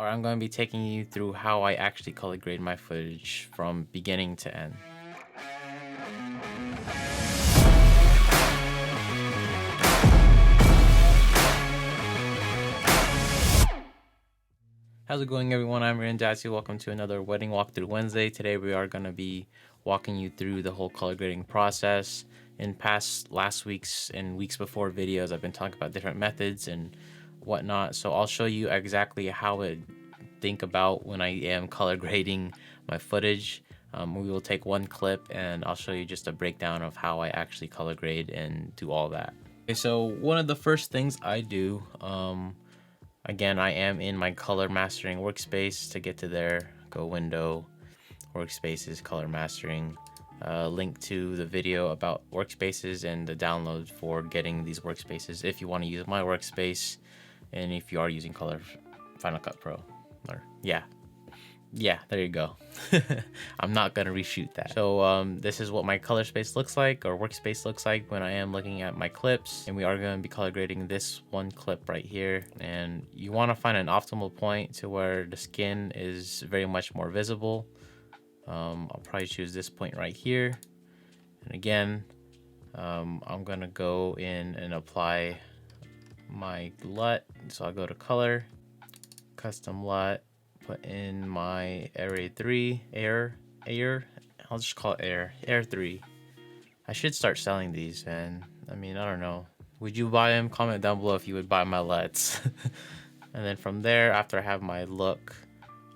or I'm going to be taking you through how I actually color grade my footage from beginning to end. How's it going, everyone? I'm Randatsy. Welcome to another Wedding Walkthrough Wednesday. Today we are going to be walking you through the whole color grading process. In last week's and weeks before videos, I've been talking about different methods and whatnot. So I'll show you exactly how I think about when I am color grading my footage. We will take one clip and I'll show you just a breakdown of how I actually color grade and do all that. Okay, so one of the first things I do, again, I am in my color mastering workspace. To get to there, go window, workspaces, color mastering. Link to the video about workspaces and the download for getting these workspaces if you want to use my workspace and if you are using Final Cut Pro. Or yeah, there you go. I'm not gonna reshoot that. So this is what my color space looks like, or workspace looks like, when I am looking at my clips, and we are going to be color grading this one clip right here. And you want to find an optimal point to where the skin is very much more visible. I'll probably choose this point right here, and again, I'm gonna go in and apply my LUT. So I'll go to color, custom LUT, put in my Array 3, Air, I'll just call it Air 3. I should start selling these, man. I mean, I don't know. Would you buy them? Comment down below if you would buy my LUTs. And then from there, after I have my look,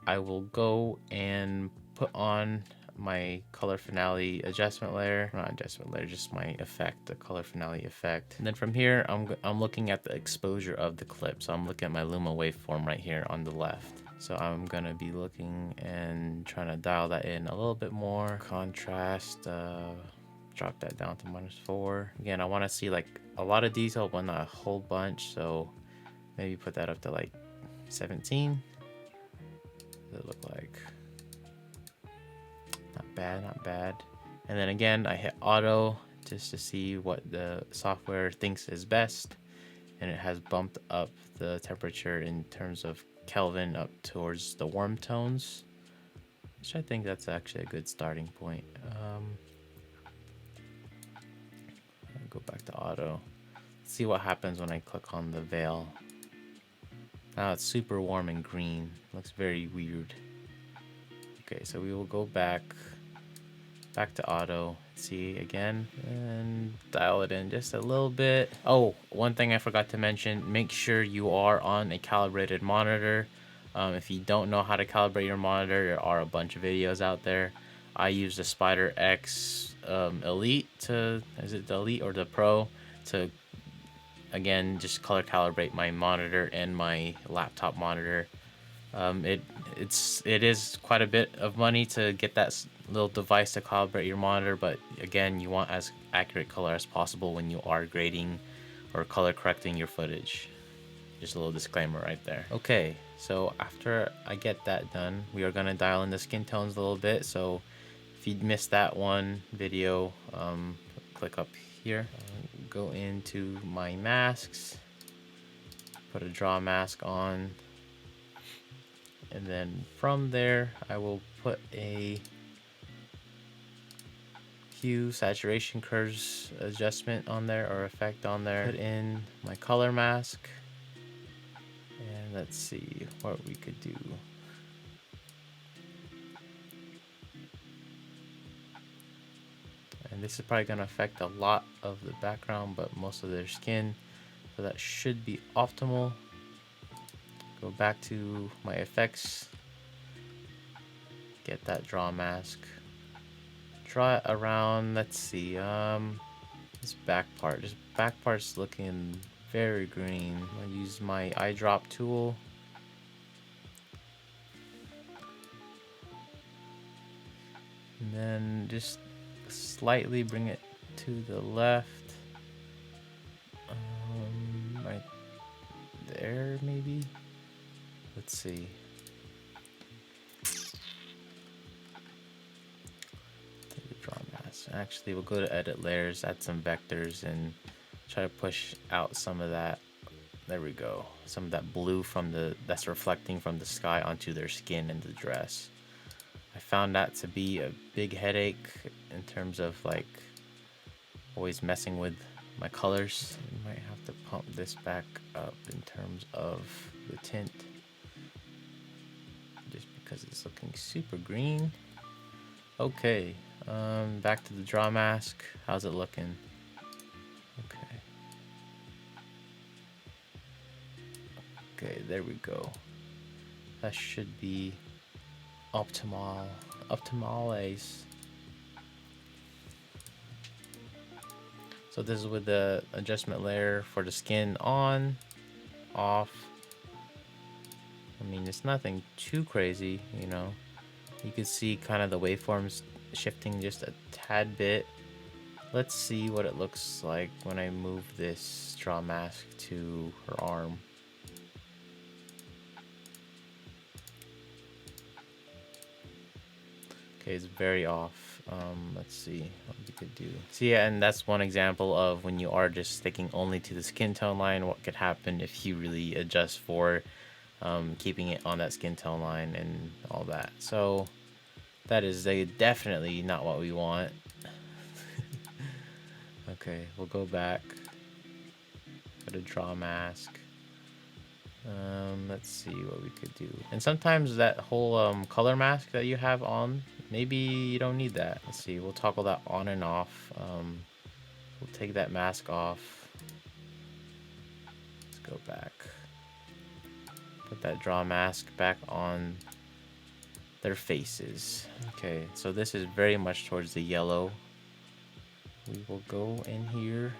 I will go and put on my color finale adjustment layer. Not adjustment layer, just my effect, the color finale effect. And then from here, I'm looking at the exposure of the clip. So I'm looking at my Luma waveform right here on the left. So I'm gonna be looking and trying to dial that in a little bit more. Contrast, drop that down to -4. Again, I wanna see like a lot of detail, but not a whole bunch. So maybe put that up to like 17. What does it look like? Not bad. And then again, I hit auto just to see what the software thinks is best. And it has bumped up the temperature in terms of Kelvin up towards the warm tones, which I think that's actually a good starting point. I'll go back to auto. See what happens when I click on the veil. Now it's super warm and green. Looks very weird. Okay, so we will go back to auto, see again, and dial it in just a little bit. Oh, one thing I forgot to mention, make sure you are on a calibrated monitor. If you don't know how to calibrate your monitor, there are a bunch of videos out there. I use the Spider X Elite is it the Elite or the Pro, to again just color calibrate my monitor and my laptop monitor. It is quite a bit of money to get that little device to calibrate your monitor, but again, you want as accurate color as possible when you are grading or color correcting your footage. Just a little disclaimer right there. Okay, so after I get that done, we are going to dial in the skin tones a little bit. So if you missed that one video, click up here, go into my masks, put a draw mask on. And then from there, I will put a hue saturation curves adjustment on there, or effect on there. Put in my color mask. And let's see what we could do. And this is probably going to affect a lot of the background, but most of their skin. So that should be optimal. Go back to my effects, get that draw mask, draw it around, let's see, this back part's looking very green. I'm gonna use my eyedrop tool. And then just slightly bring it to the left, right there maybe. Let's see. Take the draw mask. Actually, we'll go to edit layers, add some vectors, and try to push out some of that There we go. Some of that blue from that's reflecting from the sky onto their skin and the dress. I found that to be a big headache in terms of like always messing with my colors. I might have to pump this back up in terms of the tint, just because it's looking super green. Okay, back to the draw mask. How's it looking? Okay. Okay, there we go. That should be optimales. So this is with the adjustment layer for the skin on, off. I mean, it's nothing too crazy, you know. You can see kind of the waveforms shifting just a tad bit. Let's see what it looks like when I move this draw mask to her arm. Okay, it's very off. Let's see what we could do. So yeah, and that's one example of when you are just sticking only to the skin tone line, what could happen if you really adjust for keeping it on that skin tone line and all that. So that is definitely not what we want. Okay, we'll go back. Go to draw mask. Let's see what we could do. And sometimes that whole color mask that you have on, maybe you don't need that. Let's see, we'll toggle that on and off. We'll take that mask off. Let's go back. Put that draw mask back on their faces. Okay, so this is very much towards the yellow. We will go in here,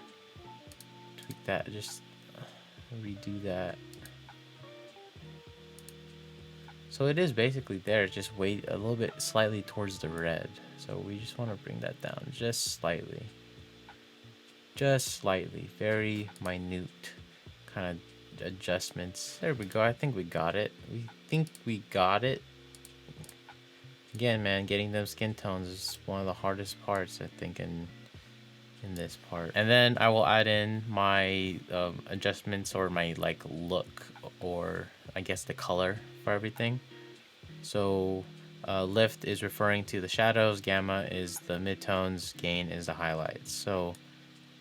tweak that, just redo that. So it is basically there, just wait a little bit slightly towards the red. So we just want to bring that down just slightly. Just slightly, very minute kind of adjustments. There we go, I think we got it. Again, man, getting them skin tones is one of the hardest parts, I think, in this part. And then I will add in my adjustments, or my like look, or I guess the color for everything. So lift is referring to the shadows, gamma is the midtones, gain is the highlights. So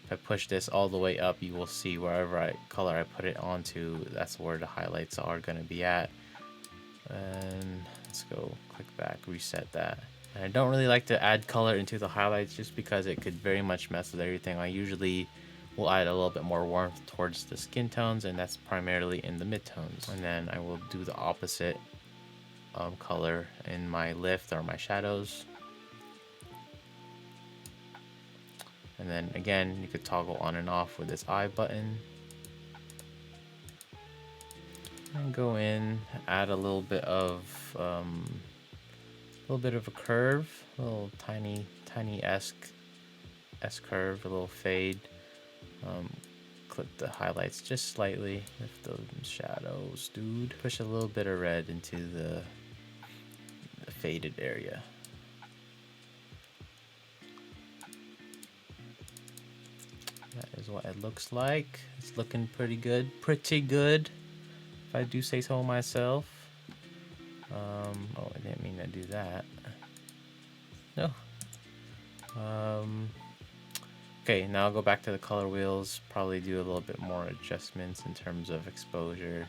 if I push this all the way up, you will see wherever color I put it onto, that's where the highlights are going to be at. And let's go click back, reset that. And I don't really like to add color into the highlights just because it could very much mess with everything. I usually will add a little bit more warmth towards the skin tones, and that's primarily in the midtones. And then I will do the opposite color in my lift or my shadows. And then again, you could toggle on and off with this I button. And go in, add a little bit of a curve, a little tiny S curve, a little fade. Clip the highlights just slightly with those shadows, dude. Push a little bit of red into the faded area. That is what it looks like. It's looking pretty good, if I do say so myself. Oh, I didn't mean to do that. No. Okay, now I'll go back to the color wheels, probably do a little bit more adjustments in terms of exposure.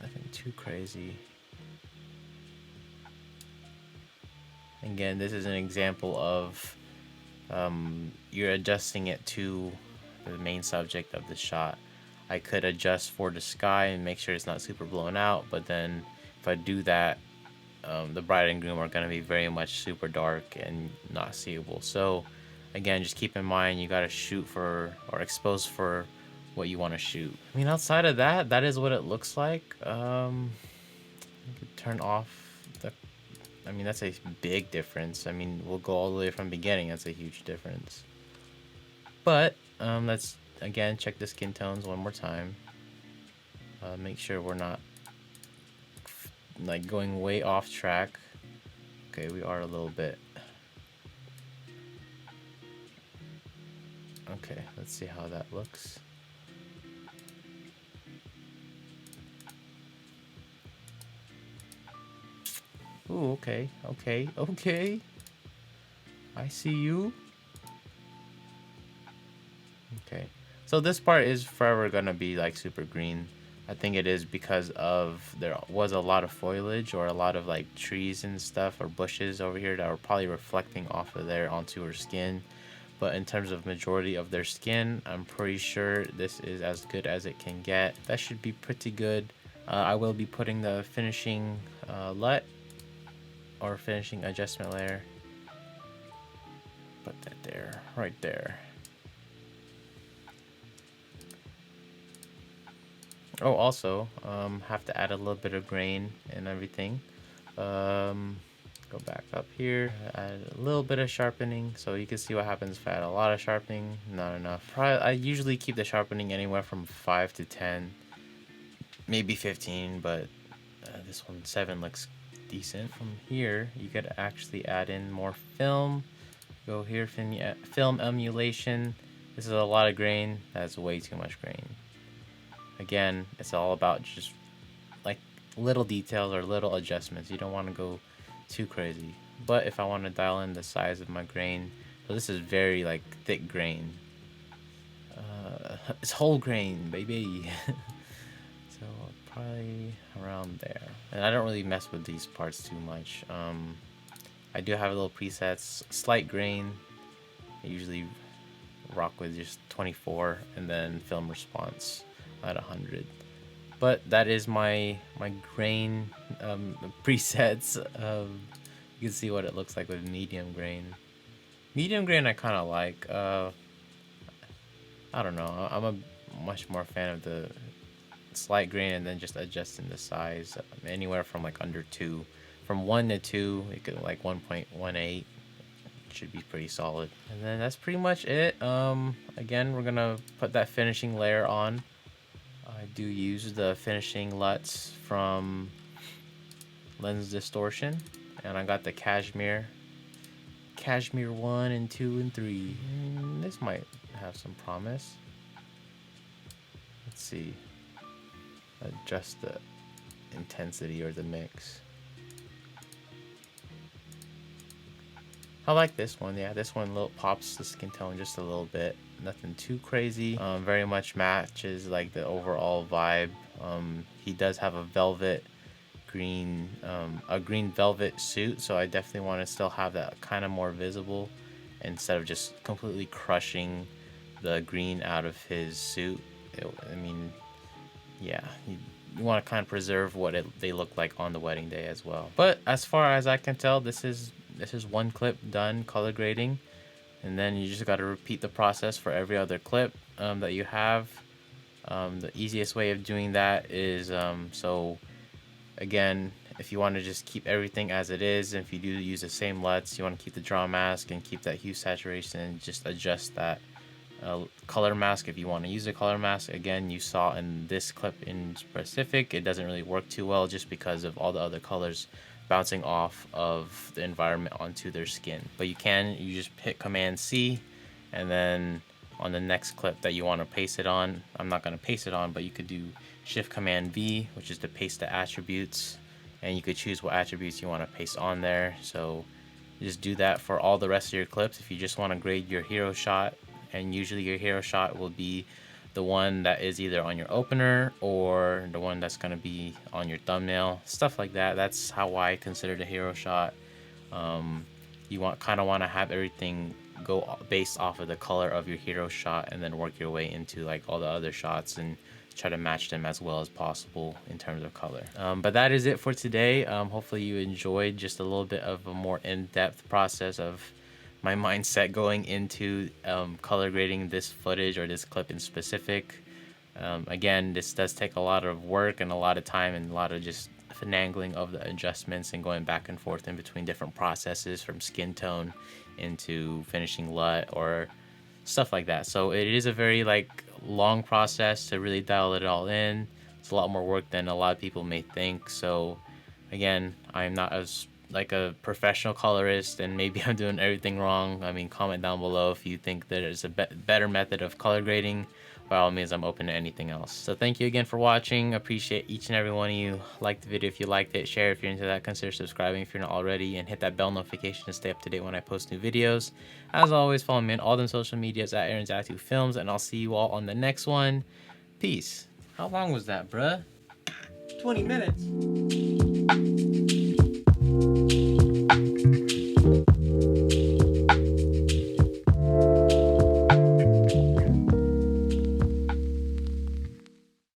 Nothing too crazy. Again, this is an example of you're adjusting it to the main subject of the shot. I could adjust for the sky and make sure it's not super blown out, but then if I do that, the bride and groom are going to be very much super dark and not seeable. So again, just keep in mind you got to shoot for, or expose for, what you want to shoot. I mean, outside of that, that is what it looks like. You could turn off the, I mean, that's a big difference. I mean, we'll go all the way from beginning. That's a huge difference. But let's again check the skin tones one more time. Make sure we're not like going way off track. Okay, we are a little bit. Okay, let's see how that looks. Ooh, okay, okay. I see you. Okay. So this part is forever gonna be like super green. I think it is because of there was a lot of foliage or a lot of like trees and stuff or bushes over here that were probably reflecting off of there onto her skin. But in terms of majority of their skin, I'm pretty sure this is as good as it can get. That should be pretty good. I will be putting the finishing LUT or finishing adjustment layer. Put that there, right there. Oh, also, have to add a little bit of grain and everything. Go back up here, add a little bit of sharpening, so you can see what happens if I add a lot of sharpening. Not enough. I usually keep the sharpening anywhere from 5 to 10, maybe 15, but this one 7 looks decent. From here, you could actually add in more film. Go here, film emulation. This is a lot of grain. That's way too much grain. Again, it's all about just like little details or little adjustments. You don't want to go too crazy. But if I want to dial in the size of my grain, so this is very like thick grain. It's whole grain, baby. So probably around there. And I don't really mess with these parts too much. I do have little presets, slight grain. I usually rock with just 24 and then film response at 100. But that is my grain presets. You can see what it looks like with medium grain. Medium grain I kind of like. I don't know. I'm a much more fan of the slight grain and then just adjusting the size anywhere from like under 2. From 1 to 2, it could like 1.18. Should be pretty solid. And then that's pretty much it. Again, we're gonna put that finishing layer on. I do use the finishing LUTs from Lens Distortion, and I got the Cashmere 1 and 2 and 3. This might have some promise. Let's see. Adjust the intensity or the mix. I like this one. Yeah, this one pops the skin tone just a little bit. Nothing too crazy. Very much matches like the overall vibe. He does have a velvet green, a green velvet suit, so I definitely want to still have that kind of more visible instead of just completely crushing the green out of his suit. I mean, yeah, you want to kind of preserve what they look like on the wedding day as well. But as far as I can tell, this is one clip done color grading, and then you just got to repeat the process for every other clip that you have. The easiest way of doing that is so again, if you want to just keep everything as it is, and if you do use the same LUTs, you want to keep the draw mask and keep that hue saturation and just adjust that color mask if you want to use a color mask. Again, you saw in this clip in specific, it doesn't really work too well just because of all the other colors bouncing off of the environment onto their skin. But you just hit Command C, and then on the next clip that you want to paste it on, I'm not going to paste it on, but you could do Shift Command V, which is to paste the attributes, and you could choose what attributes you want to paste on there. So just do that for all the rest of your clips if you just want to grade your hero shot. And usually your hero shot will be the one that is either on your opener or the one that's going to be on your thumbnail, stuff like that. That's how I consider the hero shot. You kind of want to have everything go based off of the color of your hero shot, and then work your way into like all the other shots and try to match them as well as possible in terms of color. But that is it for today. Hopefully you enjoyed just a little bit of a more in-depth process of my mindset going into color grading this footage or this clip in specific. Again, this does take a lot of work and a lot of time and a lot of just finagling of the adjustments and going back and forth in between different processes, from skin tone into finishing LUT or stuff like that. So it is a very like long process to really dial it all in. It's a lot more work than a lot of people may think. So again, I'm not as like a professional colorist, and maybe I'm doing everything wrong. I mean, comment down below if you think there's a better method of color grading, by all means, I'm open to anything else. So thank you again for watching. Appreciate each and every one of you. Like the video if you liked it, share if you're into that, consider subscribing if you're not already, and hit that bell notification to stay up to date when I post new videos. As always, follow me on all them social medias at Aaron Zatu Films, and I'll see you all on the next one. Peace. How long was that, bruh? 20 minutes.